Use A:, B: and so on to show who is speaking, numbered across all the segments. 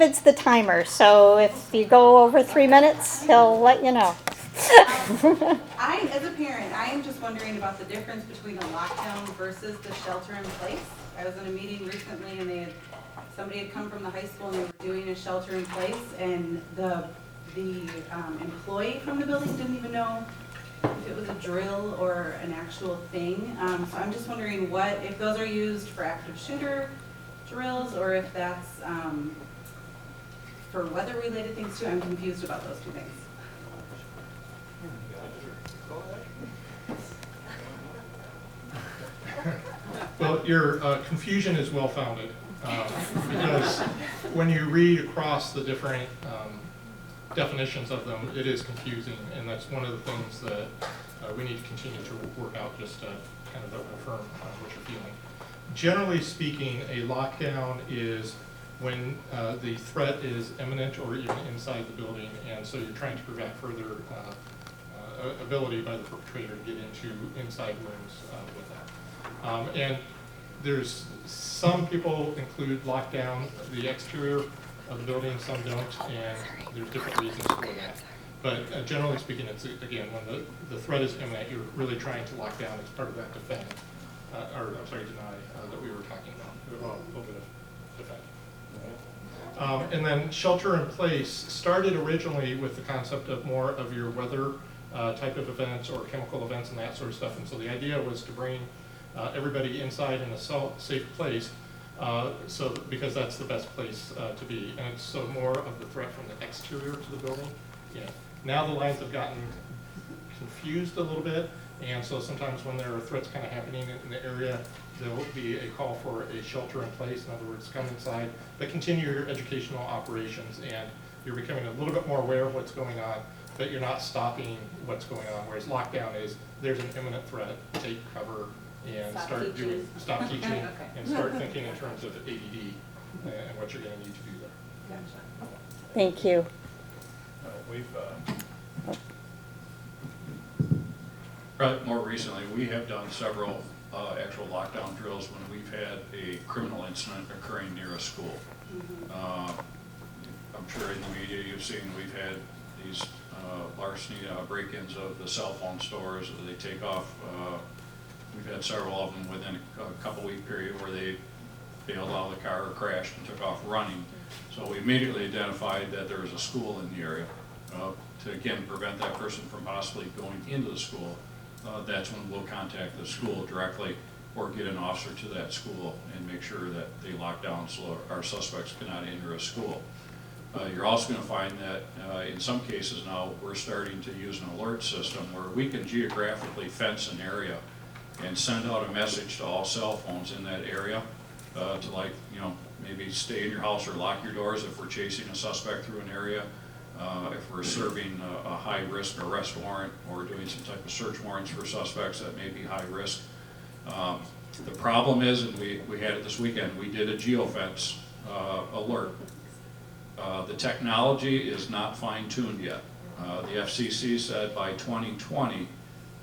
A: It's the timer, so if you go over 3 minutes, he'll let you know.
B: As a parent, I am just wondering about the difference between a lockdown versus the shelter in place. I was in a meeting recently and somebody had come from the high school and they were doing a shelter in place, and the employee from the building didn't even know if it was a drill or an actual thing. So I'm just wondering if those are used for active shooter drills or if that's for weather-related things too. I'm confused about those two things.
C: Well, your confusion is well-founded because when you read across the different definitions of them, it is confusing, and that's one of the things that we need to continue to work out just to kind of affirm what you're feeling. Generally speaking, a lockdown is when the threat is imminent or even inside the building, and so you're trying to prevent further ability by the perpetrator to get into inside rooms with that. And there's some people include lockdown the exterior of the building, some don't, and there's different reasons for that. But generally speaking, it's again when the threat is imminent, you're really trying to lock down as part of that defend, deny that we were talking about, a little bit of defend. And then shelter in place started originally with the concept of more of your weather type of events or chemical events and that sort of stuff. And so the idea was to bring everybody inside in a safe place, because that's the best place to be. And it's so more of the threat from the exterior to the building. Yeah. Now the lines have gotten confused a little bit, and so sometimes when there are threats kind of happening in the area, there will be a call for a shelter in place. In other words, come inside, but continue your educational operations, and you're becoming a little bit more aware of what's going on, but you're not stopping what's going on. Whereas lockdown is, there's an imminent threat, take cover, and stop teaching,
B: Okay.
C: and start thinking in terms of ADD and what you're going to need to do there.
B: Gotcha.
A: Thank you.
D: More recently, we have done several actual lockdown drills when we've had a criminal incident occurring near a school. I'm sure in the media you've seen we've had these larceny break-ins of the cell phone stores that they take off. We've had several of them within a couple-week period where they bailed out of the car or crashed and took off running. So we immediately identified that there was a school in the area. To again prevent that person from possibly going into the school, that's when we'll contact the school directly or get an officer to that school and make sure that they lock down so our suspects cannot enter a school. You're also going to find that in some cases now we're starting to use an alert system where we can geographically fence an area and send out a message to all cell phones in that area to maybe stay in your house or lock your doors if we're chasing a suspect through an area. If we're serving a high-risk arrest warrant or doing some type of search warrants for suspects that may be high risk. The problem is, and we had it this weekend, we did a geofence alert. The technology is not fine-tuned yet. The FCC said by 2020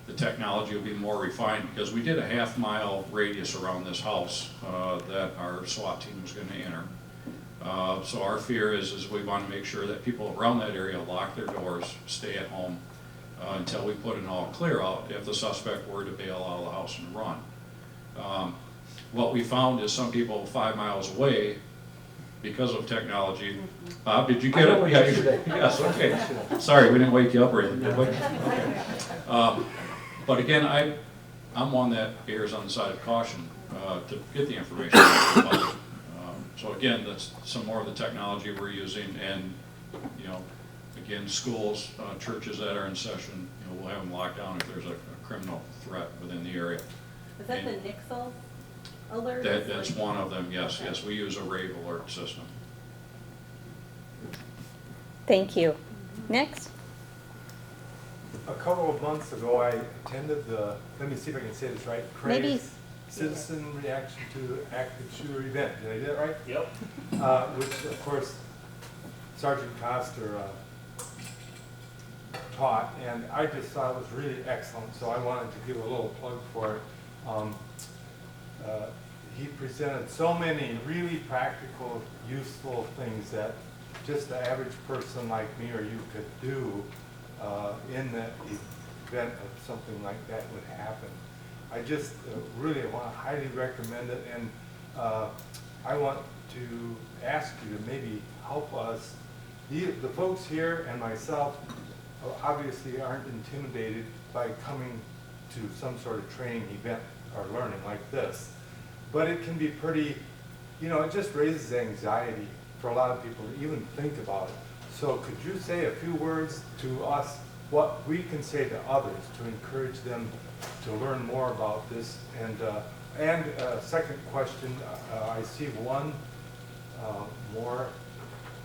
D: the technology will be more refined because we did a half-mile radius around this house that our SWAT team was going to enter. So our fear is we want to make sure that people around that area lock their doors, stay at home until we put an all clear out if the suspect were to bail out of the house and run. What we found is some people 5 miles away, because of technology. Bob, did you get it? Yes, okay. Sorry, we didn't wake you up or anything, did we? Okay. But again, I'm one that errs on the side of caution to get the information. So again, that's some more of the technology we're using, and again, schools, churches that are in session, we'll have them locked down if there's a criminal threat within the area.
B: Is that the Nixle alert?
D: That's one of them. Yes, we use a rave alert system.
A: Thank you. Next.
E: A couple of months ago, I attended let me see if I can say this right,
A: Maybe.
E: CRAVE, Citizen Reaction to Active Shooter Event. Did I get it right?
F: Yep.
E: Which, of course, Sergeant Coster taught, and I just thought it was really excellent, so I wanted to give a little plug for it. He presented so many really practical, useful things that just the average person like me or you could do in the event of something like that would happen. I just really want to highly recommend it, and I want to ask you to maybe help us. The folks here and myself obviously aren't intimidated by coming to some sort of training event or learning like this, but it can be pretty, you know, it just raises anxiety for a lot of people to even think about it. So could you say a few words to us, what we can say to others to encourage them to learn more about this? And second question, I see one more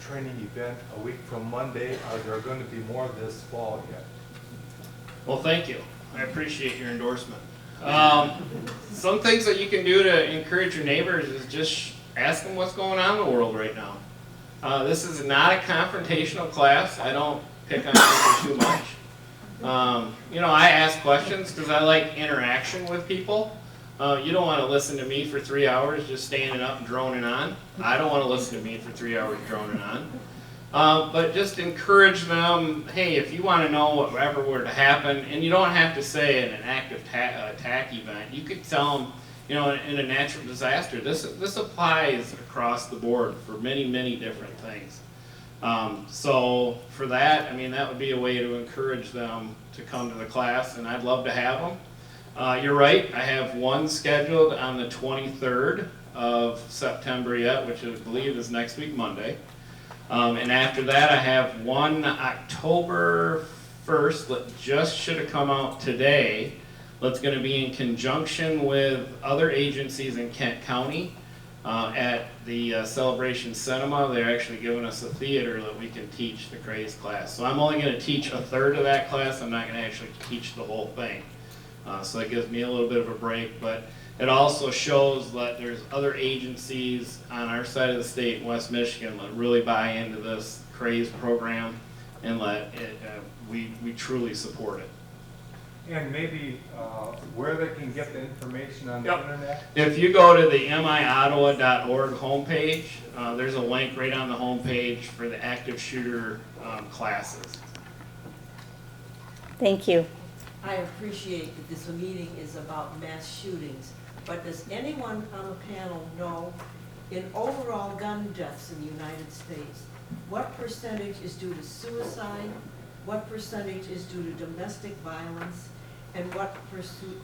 E: training event a week from Monday. Are there going to be more this fall yet?
F: Well, thank you. I appreciate your endorsement. Some things that you can do to encourage your neighbors is just ask them what's going on in the world right now. This is not a confrontational class. I don't pick on people too much. You know, I ask questions because I like interaction with people. You don't want to listen to me for 3 hours just standing up and droning on. I don't want to listen to me for 3 hours droning on. But just encourage them, hey, if you want to know whatever were to happen, and you don't have to say in an active attack event, you could tell them, you know, in a natural disaster, this applies across the board for many, many different things. So for that, I mean, that would be a way to encourage them to come to the class, and I'd love to have them. You're right, I have one scheduled on the 23rd of September yet, which I believe is next week, Monday. And after that, I have one October 1st that just should have come out today. That's going to be in conjunction with other agencies in Kent County at the Celebration Cinema. They're actually giving us a theater that we can teach the craze class. So I'm only going to teach a third of that class. I'm not going to actually teach the whole thing. So that gives me a little bit of a break, but it also shows that there's other agencies on our side of the state in West Michigan that really buy into this craze program and we truly support it.
E: And maybe where they can get the information on the internet?
F: If you go to the miottawa.org homepage, there's a link right on the homepage for the active shooter classes.
A: Thank you.
G: I appreciate that this meeting is about mass shootings, but does anyone on the panel know, in overall gun deaths in the United States, what percentage is due to suicide, what percentage is due to domestic violence, and what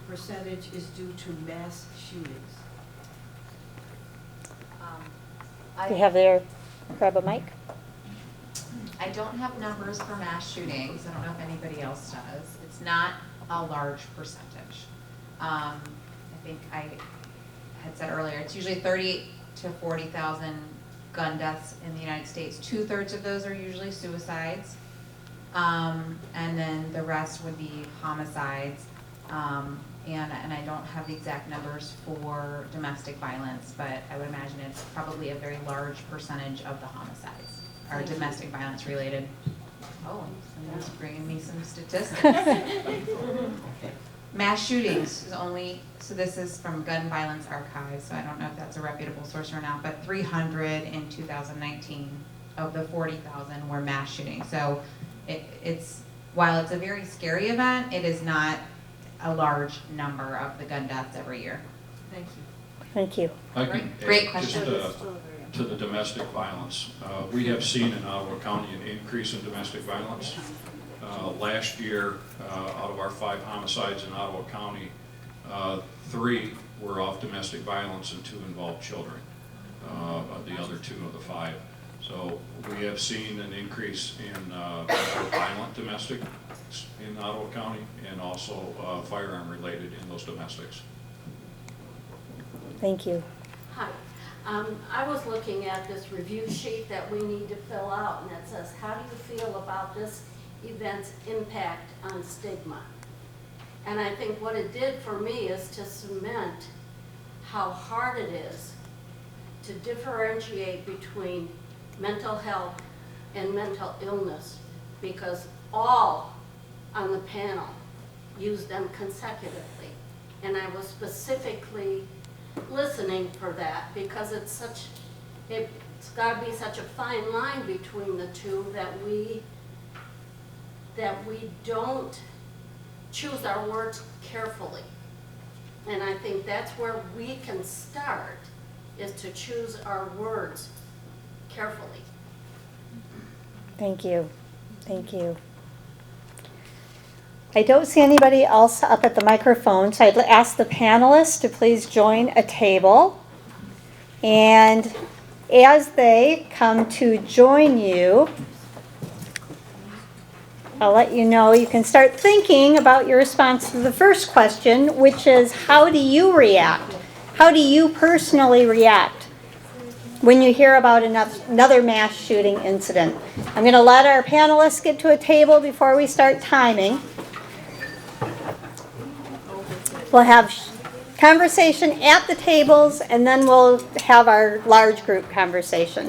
G: percentage is due to mass shootings?
A: We have there, grab a mic.
H: I don't have numbers for mass shootings. I don't know if anybody else does. It's not a large percentage. I think I had said earlier, it's usually 30 to 40,000 gun deaths in the United States. 2/3 of those are usually suicides. And then the rest would be homicides. And I don't have the exact numbers for domestic violence, but I would imagine it's probably a very large percentage of the homicides are domestic violence related. Oh, someone's bringing me some statistics. Mass shootings is only, so this is from Gun Violence Archive, so I don't know if that's a reputable source or not, but 300 in 2019 of the 40,000 were mass shootings. So it's, while it's a very scary event, it is not a large number of the gun deaths every year.
G: Thank you.
A: Thank you.
D: I can
H: Great
D: add
H: question.
D: just to the domestic violence. We have seen in Ottawa County an increase in domestic violence. Last year, out of our 5 homicides in Ottawa County, 3 were off domestic violence and 2 involved children, of the other 2 of the 5. So we have seen an increase in violent domestic in Ottawa County and also firearm related in those domestics.
A: Thank you.
I: Hi. I was looking at this review sheet that we need to fill out, and it says, how do you feel about this event's impact on stigma? And I think what it did for me is to cement how hard it is to differentiate between mental health and mental illness, because all on the panel use them consecutively. And I was specifically listening for that because it's such, it it's gotta be such a fine line between the two that we don't choose our words carefully. And I think that's where we can start, is to choose our words carefully.
A: Thank you. Thank you. I don't see anybody else up at the microphone, so I'd ask the panelists to please join a table. And as they come to join you, I'll let you know you can start thinking about your response to the first question, which is, how do you react? How do you personally react when you hear about another mass shooting incident? I'm going to let our panelists get to a table before we start timing. We'll have conversation at the tables, and then we'll have our large group conversation.